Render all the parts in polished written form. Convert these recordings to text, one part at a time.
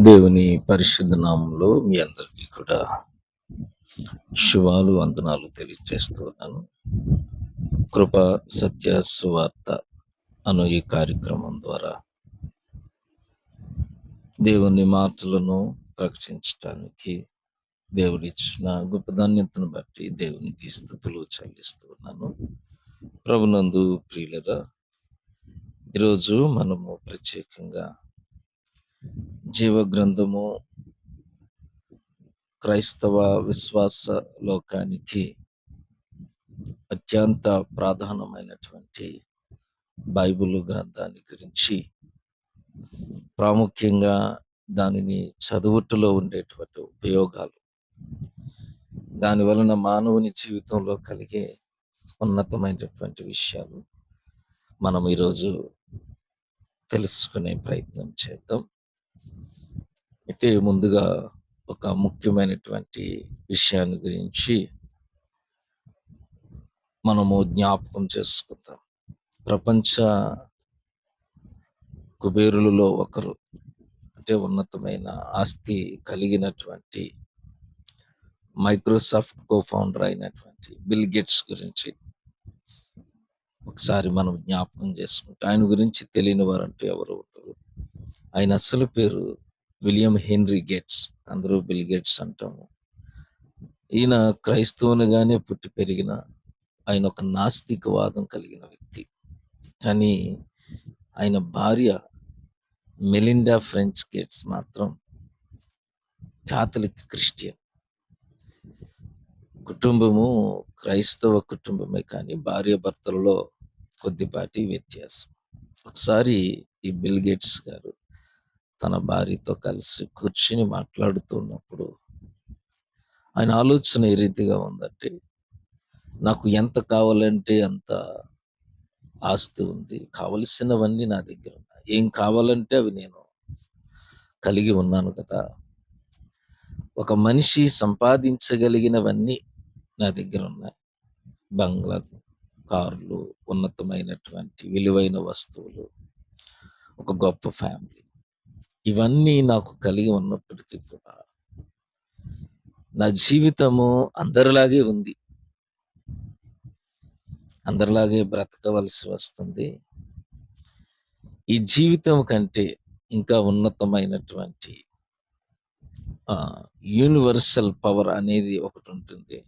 దేవుని పరిశుద్ధ నామంలో మీ అందరికీ కూడా శుభాలు వందనాలు తెలియజేస్తూ ఉన్నాను. కృప సత్య సువార్త అను ఈ కార్యక్రమం ద్వారా దేవుని మాటలను ప్రకటించడానికి దేవుడిచ్చిన గొప్ప ధన్యతను బట్టి దేవునికి స్తుతులు చెల్లిస్తూ ఉన్నాను. ప్రభునందు ప్రియులరా, ఈరోజు మనము ప్రత్యేకంగా జీవ గ్రంథము క్రైస్తవ విశ్వాస లోకానికి అత్యంత ప్రాధాన్యమైనటువంటి బైబిల్ గ్రంథాన్ని గురించి, ప్రాముఖ్యంగా దానిని చదువుటలో ఉండేటువంటి ఉపయోగాలు, దాని వలన మానవుని జీవితంలో కలిగే ఉన్నతమైనటువంటి విషయాలు మనం ఈరోజు తెలుసుకునే ప్రయత్నం చేద్దాం. అయితే ముందుగా ఒక ముఖ్యమైనటువంటి విషయాన్ని గురించి మనము జ్ఞాపకం చేసుకుందాం. ప్రపంచ కుబేరులలో ఒకరు, అంటే ఉన్నతమైన ఆస్తి కలిగినటువంటి మైక్రోసాఫ్ట్ కో ఫౌండర్ అయినటువంటి బిల్ గేట్స్ గురించి ఒకసారి మనం జ్ఞాపకం చేసుకుంటే, ఆయన గురించి తెలియని వారంటూ ఎవరు ఉంటారు? ఆయన అసలు పేరు విలియం హెన్రీ గేట్స్, అందరూ బిల్ గేట్స్ అంటాము. ఈయన క్రైస్తవునిగానే పుట్టి పెరిగిన ఆయన ఒక నాస్తికవాదం కలిగిన వ్యక్తి. కానీ ఆయన భార్య మెలిండా ఫ్రెంచ్ గేట్స్ మాత్రం కాథలిక్ క్రిస్టియన్. కుటుంబము క్రైస్తవ కుటుంబమే, కానీ భార్య భర్తలలో కొద్దిపాటి వ్యత్యాసం. ఒకసారి ఈ బిల్ గేట్స్ గారు తన భార్యతో కలిసి కూర్చుని మాట్లాడుతున్నప్పుడు ఆయన ఆలోచన ఏ రీతిగా ఉందంటే, నాకు ఎంత కావాలంటే అంత ఆస్తి ఉంది, కావలసినవన్నీ నా దగ్గర ఉన్నాయి, ఏం కావాలంటే అవి నేను కలిగి ఉన్నాను కదా, ఒక మనిషి సంపాదించగలిగినవన్నీ నా దగ్గర ఉన్నాయి, బంగ్లా, కార్లు, ఉన్నతమైనటువంటి విలువైన వస్తువులు, ఒక గొప్ప ఫ్యామిలీ, ఇవన్నీ నాకు కలిగి ఉన్నప్పటికీ కూడా నా జీవితము అందరిలాగే ఉంది, అందరిలాగే బ్రతకవలసి వస్తుంది. ఈ జీవితం కంటే ఇంకా ఉన్నతమైనటువంటి యూనివర్సల్ పవర్ అనేది ఒకటి ఉంటుంది,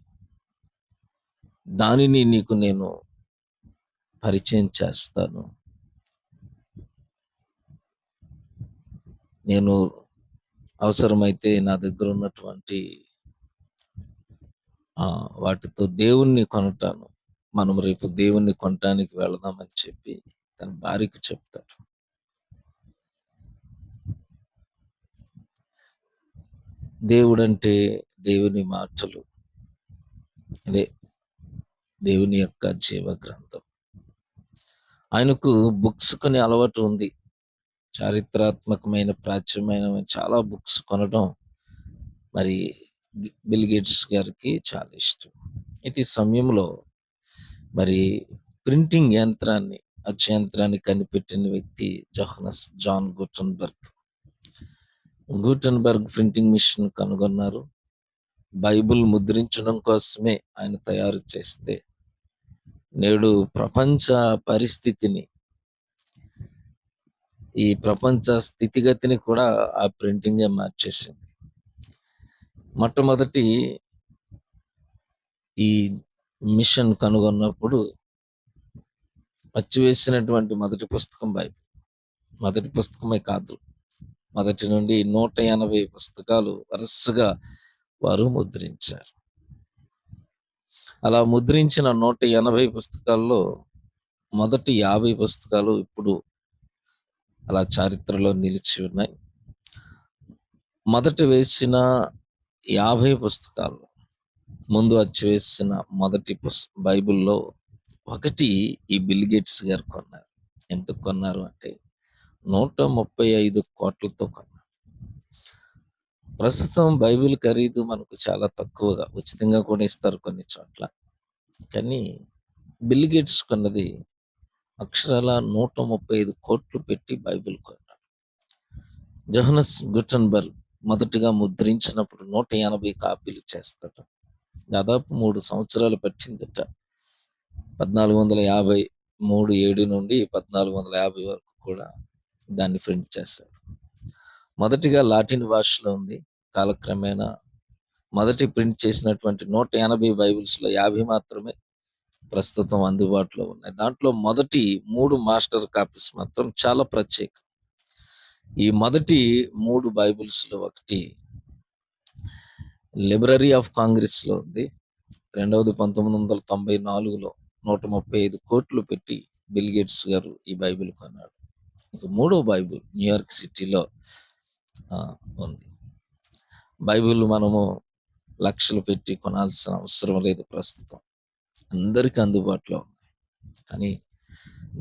దానిని నీకు నేను పరిచయం చేస్తాను. నేను అవసరమైతే నా దగ్గర ఉన్నటువంటి వాటితో దేవుణ్ణి కొనటాను, మనం రేపు దేవుణ్ణి కొనటానికి వెళదామని చెప్పి తన భార్యకు చెప్తాడు. దేవుడంటే దేవుని మాటలు, అదే దేవుని యొక్క జీవ గ్రంథం. ఆయనకు బుక్స్ కొనే అలవాటు ఉంది, చారిత్రాత్మకమైన ప్రాచ్యమైన చాలా బుక్స్ కొనడం మరి బిల్ గేట్స్ గారికి చాలా ఇష్టం. అయితే ఈ సమయంలో మరి ప్రింటింగ్ యంత్రాన్ని, అచ్చయంత్రాన్ని కనిపెట్టిన వ్యక్తి జాన్ గూటన్బర్గ్ ప్రింటింగ్ మిషన్ కనుగొన్నారు. బైబిల్ ముద్రించడం కోసమే ఆయన తయారు చేస్తే నేడు ప్రపంచ పరిస్థితిని, ఈ ప్రపంచ స్థితిగతిని కూడా ఆ ప్రింటింగే మార్చేసింది. మొట్టమొదటి ఈ మిషన్ కనుగొన్నప్పుడు అచ్చివేసినటువంటి మొదటి పుస్తకం బైబిల్. మొదటి పుస్తకమే కాదు, మొదటి నుండి 180 పుస్తకాలు వరుసగా వారు ముద్రించారు. అలా ముద్రించిన 180 పుస్తకాల్లో మొదటి 50 పుస్తకాలు ఇప్పుడు అలా చరిత్రలో నిలిచి ఉన్నాయి. మొదట వేసిన 50 పుస్తకాలు, ముందు అచ్చివేసిన మొదటి బైబిల్లో ఒకటి ఈ బిల్ గేట్స్ గారు కొన్నారు. ఎందుకు కొన్నారు అంటే 135 కోట్లతో కొన్నారు. ప్రస్తుతం బైబిల్ ఖరీదు మనకు చాలా తక్కువగా, ఉచితంగా కూడా ఇస్తారు కొన్ని చోట్ల, కానీ బిల్ గేట్స్ కొన్నది అక్షరాల 135 కోట్లు పెట్టి బైబిల్ కొన్నాడు. జోహనస్ గుటెన్బర్గ్ మొదటగా ముద్రించినప్పుడు 180 కాపీలు చేస్తాడు. దాదాపు 3 సంవత్సరాలు పట్టిందట. 1453 నుండి 1450 వరకు కూడా దాన్ని ప్రింట్ చేశాడు. మొదటిగా లాటిన్ భాషలో ఉంది. కాలక్రమేణా మొదటి ప్రింట్ చేసినటువంటి 180 బైబిల్స్‌లో 50 మాత్రమే ప్రస్తుతం అందుబాటులో ఉన్నాయి. దాంట్లో మొదటి 3 మాస్టర్ కాపీస్ మాత్రం చాలా ప్రత్యేకం. ఈ మొదటి 3 బైబిల్స్‌లో ఒకటి లైబ్రరీ ఆఫ్ కాంగ్రెస్‌లో ఉంది. రెండవది 1994లో 135 కోట్లు పెట్టి బిల్ గేట్స్ గారు ఈ బైబిల్ కొన్నాడు. ఇక మూడో బైబిల్ న్యూయార్క్ సిటీలో ఉంది. బైబిల్ మనము లక్షలు పెట్టి కొనాల్సిన అవసరం లేదు ప్రస్తుతం. అందరికీ అందుబాటులో ఉంది. కానీ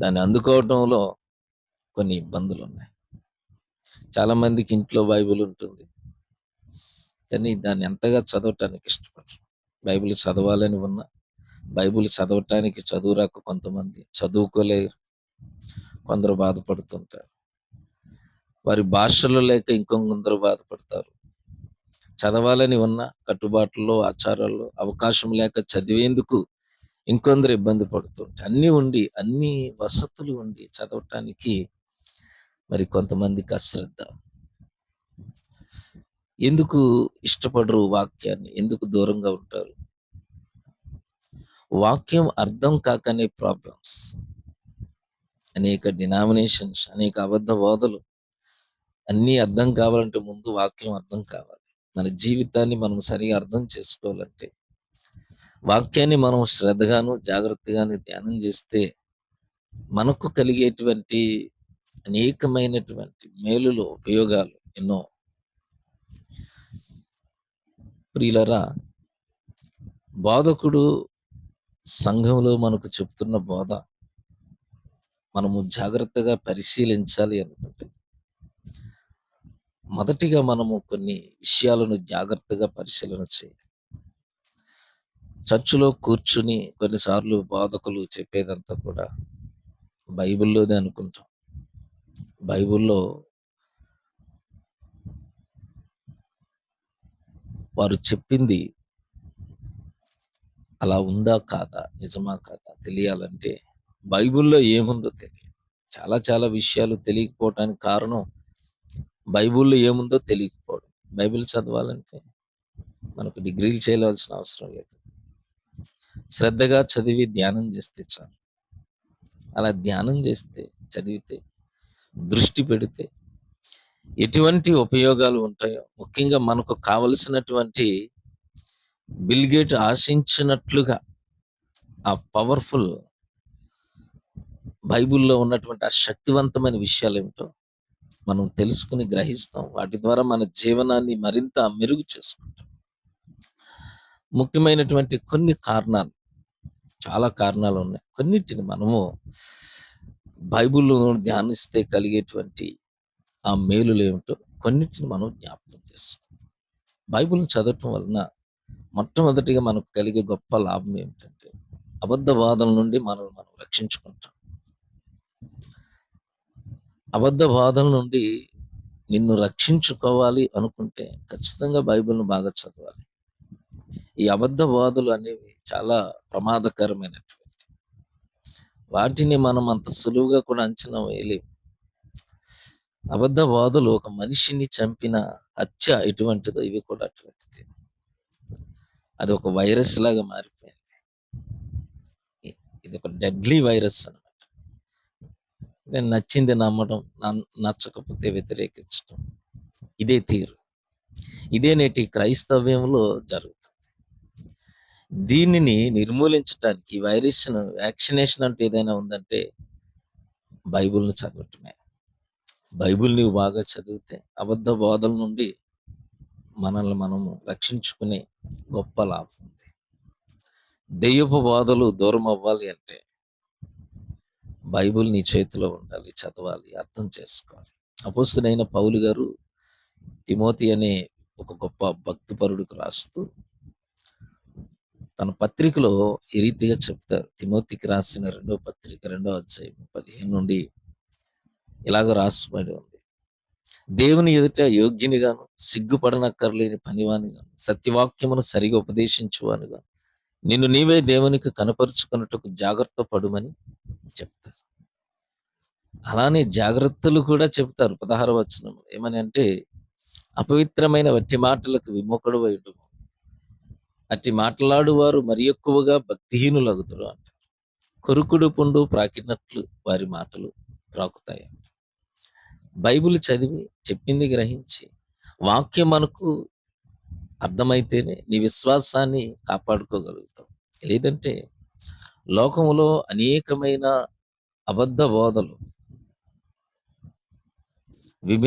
దాన్ని అందుకోవటంలో కొన్ని ఇబ్బందులు ఉన్నాయి. చాలా మందికి ఇంట్లో బైబిల్ ఉంటుంది. కానీ దాన్ని ఎంతగా చదవటానికి ఇష్టపడరు. బైబిల్ చదవాలని ఉన్నా బైబిల్ చదవటానికి చదువు రాక కొంతమంది చదువుకోలేరు. కొందరు బాధపడుతుంటారు. వారి భాషలో లేక ఇంకొందరు బాధపడతారు. చదవాలని ఉన్న కట్టుబాట్లలో, ఆచారాల్లో అవకాశం లేక చదివేందుకు ఇంకొందరు ఇబ్బంది పడుతుంటారు. అన్నీ ఉండి, అన్ని వసతులు ఉండి చదవటానికి మరి కొంతమందికి అశ్రద్ధ. ఎందుకు ఇష్టపడరు వాక్యాన్ని? ఎందుకు దూరంగా ఉంటారు? వాక్యం అర్థం కాకనే ప్రాబ్లమ్స్. అనేక డినామినేషన్స్, అనేక అబద్ధ బోధలు అన్నీ అర్థం కావాలంటే ముందు వాక్యం అర్థం కావాలి. మన జీవితాన్ని మనం సరిగా అర్థం చేసుకోవాలంటే వాక్యాన్ని మనం శ్రద్ధగాను జాగ్రత్తగాను ధ్యానం చేస్తే మనకు కలిగేటువంటి అనేకమైనటువంటి మేలులు ఉపయోగాలు ఎన్నో. ప్రియులరా, బోధకుడు సంఘంలో మనకు చెప్తున్న బోధ మనము జాగ్రత్తగా పరిశీలించాలి అనుకుంటే మొదటిగా మనము కొన్ని విషయాలను జాగ్రత్తగా పరిశీలన చేయాలి. చర్చిలో కూర్చుని కొన్నిసార్లు బోధకులు చెప్పేదంతా కూడా బైబిల్లోనే అనుకుంటాం. బైబిల్లో వారు చెప్పింది అలా ఉందా కాదా, నిజమా కాదా తెలియాలంటే బైబిల్లో ఏముందో తెలియాలి. చాలా చాలా విషయాలు తెలియకపోవటానికి కారణం బైబిల్లో ఏముందో తెలియకపోవడం. బైబిల్ చదవాలంటే మనకు డిగ్రీలు చేయవలసిన అవసరం లేదు. శ్రద్ధగా చదివి ధ్యానం చేస్తే చాలు. అలా ధ్యానం చేస్తే, చదివితే, దృష్టి పెడితే ఎటువంటి ఉపయోగాలు ఉంటాయో, ముఖ్యంగా మనకు కావలసినటువంటి బిల్ గేట్ ఆశించినట్లుగా ఆ పవర్ఫుల్ బైబిల్లో ఉన్నటువంటి ఆ శక్తివంతమైన విషయాలు ఏమిటో మనం తెలుసుకుని గ్రహిస్తాం. వాటి ద్వారా మన జీవనాన్ని మరింత మెరుగు చేసుకుంటాం. ముఖ్యమైనటువంటి కొన్ని కారణాలు, చాలా కారణాలు ఉన్నాయి. కొన్నిటిని మనము బైబిల్లో ధ్యానిస్తే కలిగేటువంటి ఆ మేలులు ఏమిటో కొన్నిటిని మనం జ్ఞాపకం చేసుకోం. బైబిల్ని చదవటం వలన మొట్టమొదటిగా మనకు కలిగే గొప్ప లాభం ఏమిటంటే అబద్ధ వాదన నుండి మనం రక్షించుకుంటాం. అబద్ధ వాదన నుండి నిన్ను రక్షించుకోవాలి అనుకుంటే ఖచ్చితంగా బైబిల్ను బాగా చదవాలి. ఈ అబద్ధ వాదులు అనేవి చాలా ప్రమాదకరమైనటువంటి వాటిని మనం అంత సులువుగా కూడా అంచనా వేయలేము. అబద్ధ వాదులు ఒక మనిషిని చంపిన హత్య ఎటువంటిదో ఇవి కూడా అటువంటిది. అది ఒక వైరస్ లాగా మారిపోయింది. ఇది ఒక డెడ్లీ వైరస్ అన్నమాట. నేను నచ్చింది నమ్మడం, నచ్చకపోతే వ్యతిరేకించడం. ఇదే తీరు. ఇదే నేటి క్రైస్తవ్యంలో జరుగుతుంది. దీనిని నిర్మూలించడానికి ఈ వైరస్‌ను వ్యాక్సినేషన్ అంటే ఏదైనా ఉందంటే బైబిల్‌ను చదవటమే. బైబిల్ నీవు బాగా చదివితే అబద్ధ బోధల నుండి మనల్ని మనము రక్షించుకునే గొప్ప లాభం ఉంది. దెయ్యపు బోధలు దూరం అవ్వాలి అంటే బైబిల్ నీ చేతిలో ఉండాలి, చదవాలి, అర్థం చేసుకోవాలి. అపోస్తలుడైన పౌలు గారు తిమోతి అనే ఒక గొప్ప భక్తిపరుడికి రాస్తూ తన పత్రికలో ఈ రీతిగా చెప్తారు. తిమోతికి రాసిన 2వ పత్రిక 2వ అధ్యాయం 15 నుండి ఇలాగ రాసిబడి ఉంది. దేవుని ఎదుట యోగ్యునిగాను, సిగ్గుపడనక్కర్లేని పనివానిగాను, సత్యవాక్యమును సరిగా ఉపదేశించువానిగా, నిన్ను నీవే దేవునికి కనపరుచుకొనుటకు జాగ్రత్త పడుమని చెప్తారు. అలానే జాగ్రత్తలు కూడా చెప్తారు 16వ వచనం. ఏమని అంటే, అపవిత్రమైన వట్టి మాటలకు విముఖుడవై ఉండుము. అట్టి మాటలాడువారు మరి ఎక్కువగా భక్తిహీనులగుదురు అంట. కొరుకుడు పుండు ప్రాకినట్లు వారి మాటలు ప్రాకుతాయి. బైబిల్ చదివి చెప్పింది గ్రహించి వాక్యం మనకు అర్థమైతేనే నీ విశ్వాసాన్ని కాపాడుకోగలుగుతావు. లేదంటే లోకములో అనేకమైన అబద్ధ బోధలు, విభిన్న